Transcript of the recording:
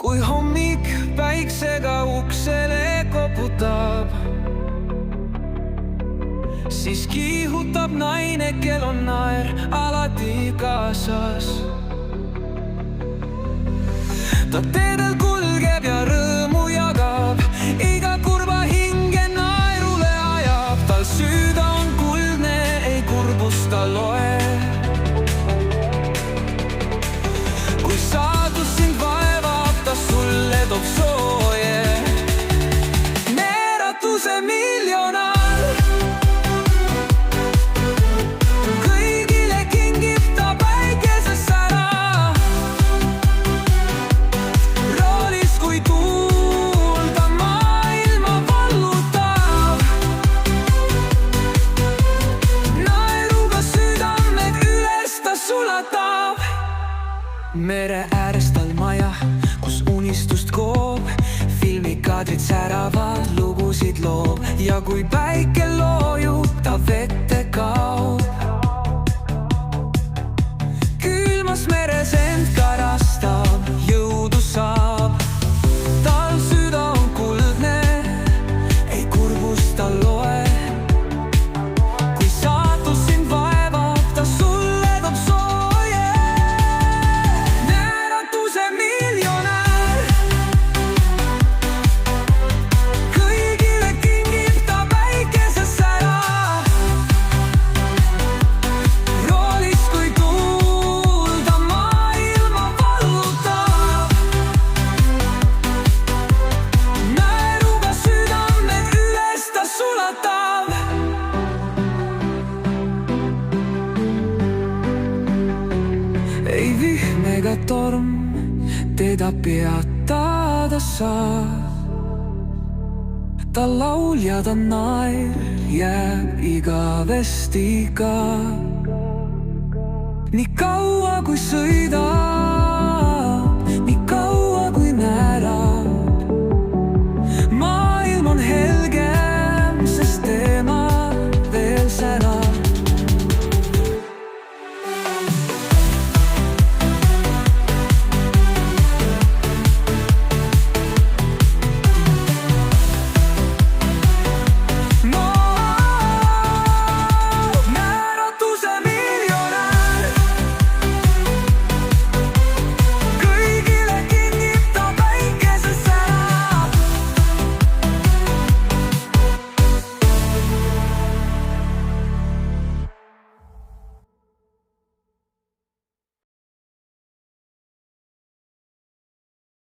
kui hommik päiksega uksele koputab, siis kihutab naine, kel on naer alati kaasas. Ta teedel kulgeb ja rõõmu jagab, iga kurva hinge naerule ajab. Tal süda on kuldne, ei kurbust ta loe. Kui saadus sind vaevab, ta sulle toob sooje. Neeratuse miljonaar, kõigile kingib ta päikeses sära. Roolis kui tuul ta maailma vallutab, naeruga südamed üles ta sulatab. Mere ääres tal maja, kus unistust koob, filmikaadrid säravad, lugusid loob. Ja kui päike loojub, ta vette kaob. Külmas meres end karastab, jõudu saab. Tal süda on kuldne, ei kurbust ta loe. Kui saatus sind vaevab, ta sulle toob sooje. Neeratuse miljonär, kõigile kingib ta päikeses sära. Roolis kui tuul ta maailma vallutab, naeruga südamed üles ta sulatab. Ei vihm ega torm teda peatada saa. Ta laulja, ta naer jääb igavesti ka. Nii kaua kui sõidab